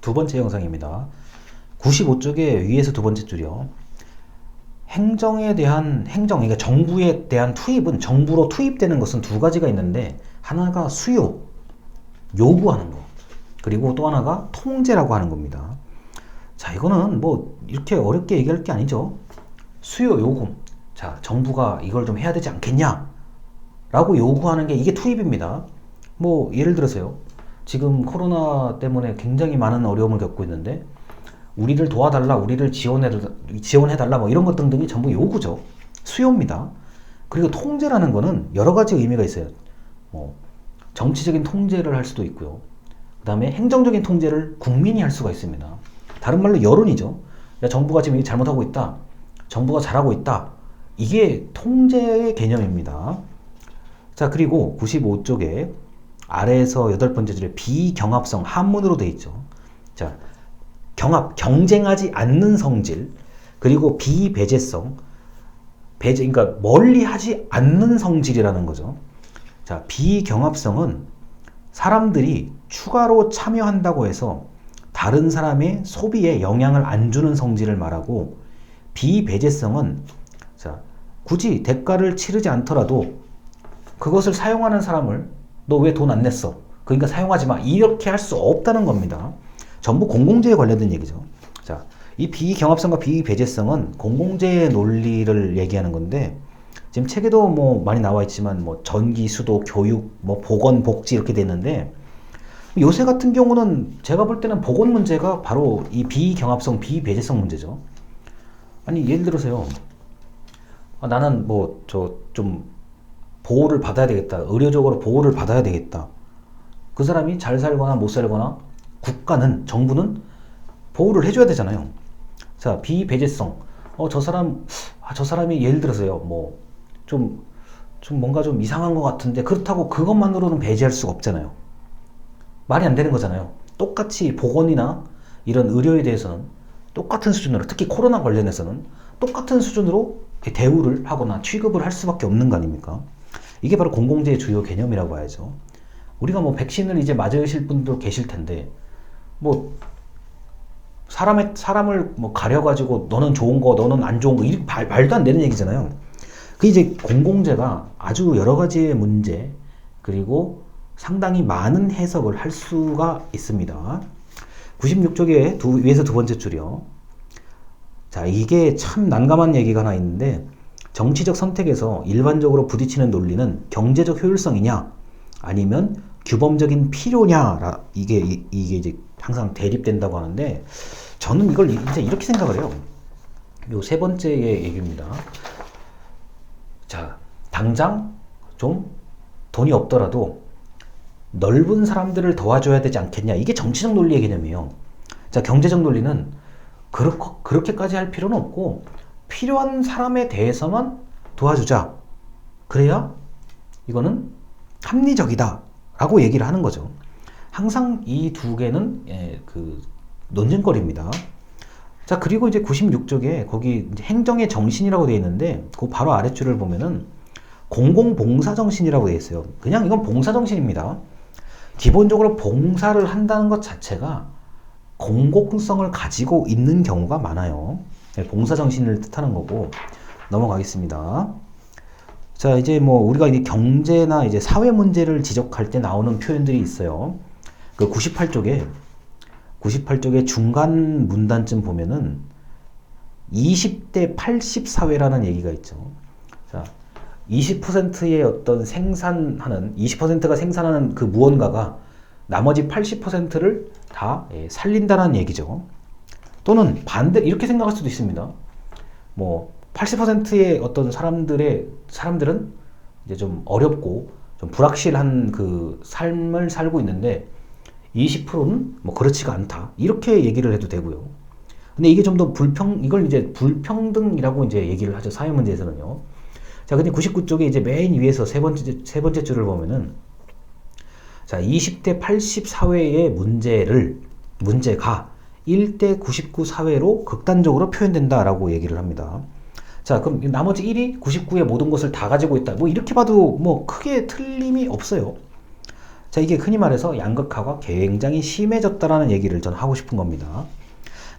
두 번째 영상입니다. 95쪽의 위에서 두 번째 줄이요. 행정에 대한 그러니까 정부에 대한 투입은 정부로 투입되는 것은 두 가지가 있는데 하나가 수요, 요구하는 거. 그리고 또 하나가 통제라고 하는 겁니다. 자, 이거는 뭐 이렇게 어렵게 얘기할 게 아니죠. 수요, 요구. 자, 정부가 이걸 좀 해야 되지 않겠냐? 라고 요구하는 게 이게 투입입니다. 뭐 예를 들어서요. 지금 코로나 때문에 굉장히 많은 어려움을 겪고 있는데 우리를 도와달라, 우리를 지원해달라 뭐 이런 것 등등이 전부 요구죠. 수요입니다. 그리고 통제라는 거는 여러 가지 의미가 있어요. 뭐 정치적인 통제를 할 수도 있고요. 그 다음에 행정적인 통제를 국민이 할 수가 있습니다. 다른 말로 여론이죠. 야, 정부가 지금 이게 잘못하고 있다. 정부가 잘하고 있다. 이게 통제의 개념입니다. 자, 그리고 95쪽에 아래에서 여덟 번째 줄에 비경합성 한문으로 되어 있죠. 자, 경쟁하지 않는 성질, 그리고 비배제성, 그러니까 멀리 하지 않는 성질이라는 거죠. 자, 비경합성은 사람들이 추가로 참여한다고 해서 다른 사람의 소비에 영향을 안 주는 성질을 말하고, 비배제성은 자, 굳이 대가를 치르지 않더라도 그것을 사용하는 사람을 너 왜 돈 안 냈어? 그러니까 사용하지 마. 이렇게 할 수 없다는 겁니다. 전부 공공재에 관련된 얘기죠. 자, 이 비경합성과 비배제성은 공공재의 논리를 얘기하는 건데, 지금 책에도 뭐 많이 나와 있지만 뭐 전기, 수도, 교육, 뭐 보건, 복지 이렇게 되는데, 요새 같은 경우는 제가 볼 때는 보건 문제가 바로 이 비경합성, 비배제성 문제죠. 아니 예를 들어서요. 나는 뭐 좀 보호를 받아야 되겠다. 의료적으로 보호를 받아야 되겠다. 그 사람이 잘 살거나 못 살거나 국가는, 정부는 보호를 해줘야 되잖아요. 자, 비배제성. 저 사람이 예를 들어서요. 뭐 좀 뭔가 좀 이상한 것 같은데 그렇다고 그것만으로는 배제할 수가 없잖아요. 말이 안 되는 거잖아요. 똑같이 보건이나 이런 의료에 대해서는 똑같은 수준으로, 특히 코로나 관련해서는 똑같은 수준으로 대우를 하거나 취급을 할 수밖에 없는 거 아닙니까? 이게 바로 공공재의 주요 개념이라고 봐야죠. 우리가 뭐 백신을 이제 맞으실 분도 계실 텐데, 뭐 사람을 뭐 가려가지고 너는 좋은 거, 너는 안 좋은 거, 이렇게 말도 안 되는 얘기잖아요. 그 이제 공공재가 아주 여러 가지의 문제, 그리고 상당히 많은 해석을 할 수가 있습니다. 96쪽에 위에서 두 번째 줄이요. 자, 이게 참 난감한 얘기가 하나 있는데, 정치적 선택에서 일반적으로 부딪히는 논리는 경제적 효율성이냐 아니면 규범적인 필요냐, 이게 이제 항상 대립된다고 하는데, 저는 이걸 이제 이렇게 생각을 해요. 요 세 번째의 얘기입니다. 자, 당장 좀 돈이 없더라도 넓은 사람들을 도와줘야 되지 않겠냐, 이게 정치적 논리의 개념이에요. 자, 경제적 논리는 그렇게까지 할 필요는 없고 필요한 사람에 대해서만 도와주자. 그래야 이거는 합리적이다 라고 얘기를 하는 거죠. 항상 이 두 개는 그 논쟁거리입니다. 자, 그리고 이제 96쪽에 거기 행정의 정신이라고 되어 있는데, 그 바로 아랫줄을 보면은 공공봉사정신이라고 되어 있어요. 그냥 이건 봉사정신입니다. 기본적으로 봉사를 한다는 것 자체가 공공성을 가지고 있는 경우가 많아요. 봉사정신을 뜻하는 거고, 넘어가겠습니다. 자, 이제 뭐 우리가 이제 경제나 이제 사회 문제를 지적할 때 나오는 표현들이 있어요. 그 98쪽에 중간 문단쯤 보면은 20대 80 사회라는 얘기가 있죠. 자, 20%의 어떤 20%가 생산하는 그 무언가가 나머지 80%를 다 살린다는 얘기죠. 또는 반대, 이렇게 생각할 수도 있습니다. 뭐 80%의 어떤 사람들은 이제 좀 어렵고 좀 불확실한 그 삶을 살고 있는데 20%는 뭐 그렇지가 않다, 이렇게 얘기를 해도 되고요. 근데 이게 좀 더 이걸 이제 불평등이라고 이제 얘기를 하죠, 사회 문제에서는요. 자, 근데 99쪽에 이제 맨 위에서 세 번째 줄을 보면은, 자, 20대 80 사회의 문제가 1대 99 사회로 극단적으로 표현된다라고 얘기를 합니다. 자, 그럼 나머지 1이 99의 모든 것을 다 가지고 있다, 뭐 이렇게 봐도 뭐 크게 틀림이 없어요. 자, 이게 흔히 말해서 양극화가 굉장히 심해졌다라는 얘기를 전 하고 싶은 겁니다.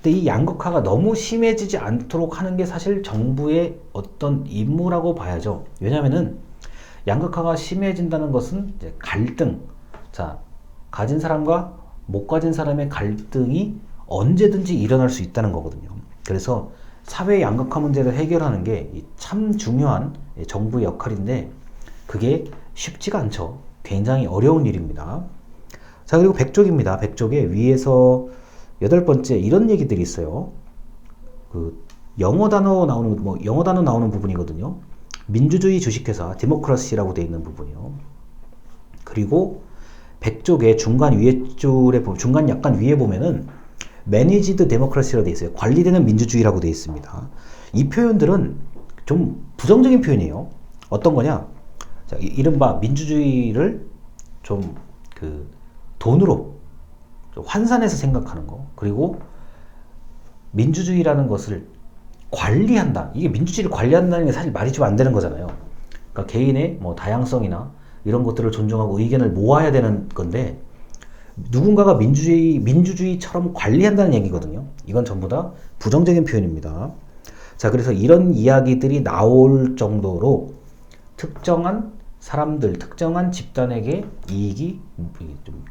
근데 이 양극화가 너무 심해지지 않도록 하는 게 사실 정부의 어떤 임무라고 봐야죠. 왜냐면은 양극화가 심해진다는 것은 이제 갈등, 자, 가진 사람과 못 가진 사람의 갈등이 언제든지 일어날 수 있다는 거거든요. 그래서 사회 양극화 문제를 해결하는 게 참 중요한 정부의 역할인데 그게 쉽지가 않죠. 굉장히 어려운 일입니다. 자, 그리고 100쪽입니다. 100쪽에 위에서 8번째 이런 얘기들이 있어요. 그 영어 단어 나오는 부분이거든요. 민주주의 주식회사 데모크라시라고 되어 있는 부분이요. 그리고 100쪽의 중간 약간 위에 보면은 매니지드 데모크라시라고 되어 있어요. 관리되는 민주주의라고 되어 있습니다. 이 표현들은 좀 부정적인 표현이에요. 어떤 거냐? 자, 이른바 민주주의를 좀 돈으로 좀 환산해서 생각하는 거. 그리고 민주주의라는 것을 관리한다. 이게 민주주의를 관리한다는 게 사실 말이 좀 안 되는 거잖아요. 그러니까 개인의 뭐 다양성이나 이런 것들을 존중하고 의견을 모아야 되는 건데 누군가가 민주주의처럼 관리한다는 얘기거든요. 이건 전부 다 부정적인 표현입니다. 자, 그래서 이런 이야기들이 나올 정도로 특정한 사람들, 특정한 집단에게 이익이 좀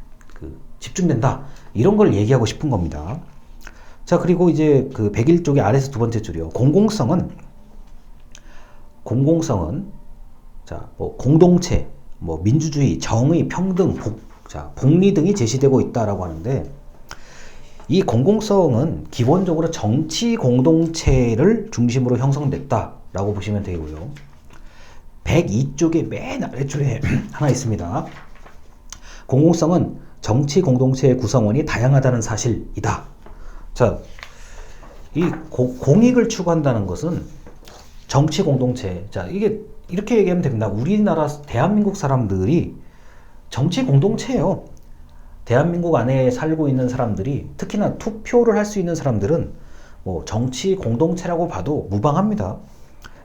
집중된다. 이런 걸 얘기하고 싶은 겁니다. 자, 그리고 이제 101쪽의 아래서 두 번째 줄이요. 공공성은 자, 뭐 공동체, 뭐 민주주의, 정의, 평등, 복리 등이 제시되고 있다라고 하는데 이 공공성은 기본적으로 정치 공동체를 중심으로 형성됐다라고 보시면 되고요. 102쪽의 맨 아래줄에 하나 있습니다. 공공성은 정치 공동체의 구성원이 다양하다는 사실이다. 자, 이 공익을 추구한다는 것은 정치 공동체. 자, 이게 이렇게 얘기하면 됩니다. 우리나라 대한민국 사람들이 정치 공동체예요. 대한민국 안에 살고 있는 사람들이 특히나 투표를 할 수 있는 사람들은 뭐 정치 공동체라고 봐도 무방합니다.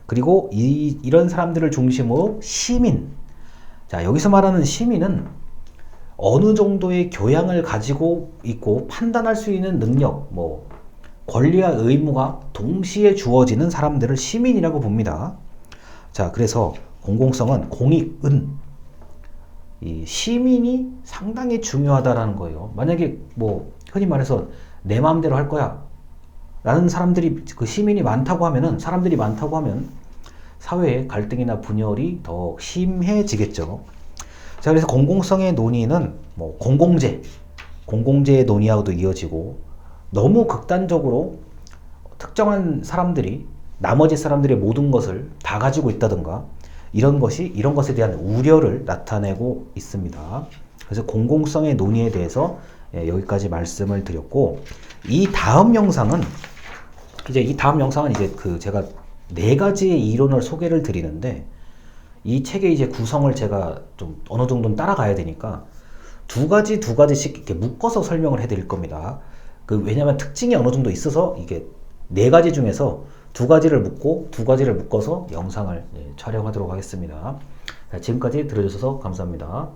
그리고 이런 사람들을 중심으로 시민. 자, 여기서 말하는 시민은 어느 정도의 교양을 가지고 있고 판단할 수 있는 능력, 뭐 권리와 의무가 동시에 주어지는 사람들을 시민이라고 봅니다. 자, 그래서 공공성은 공익은 이 시민이 상당히 중요하다라는 거예요. 만약에 뭐 흔히 말해서 내 마음대로 할 거야 라는 사람들이 시민이 많다고 하면은 사람들이 많다고 하면 사회의 갈등이나 분열이 더 심해지겠죠. 자, 그래서 공공성의 논의는 뭐 공공재의 논의하고도 이어지고 너무 극단적으로 특정한 사람들이 나머지 사람들의 모든 것을 다 가지고 있다든가 이런 것에 대한 우려를 나타내고 있습니다. 그래서 공공성의 논의에 대해서 여기까지 말씀을 드렸고 이 다음 영상은 이제 제가 4가지의 이론을 소개를 드리는데 이 책의 이제 구성을 제가 좀 어느 정도는 따라가야 되니까 두 가지씩 이렇게 묶어서 설명을 해드릴 겁니다. 왜냐면 특징이 어느 정도 있어서 이게 4가지 중에서 2가지를 묶어서 영상을 촬영하도록 하겠습니다. 지금까지 들어주셔서 감사합니다.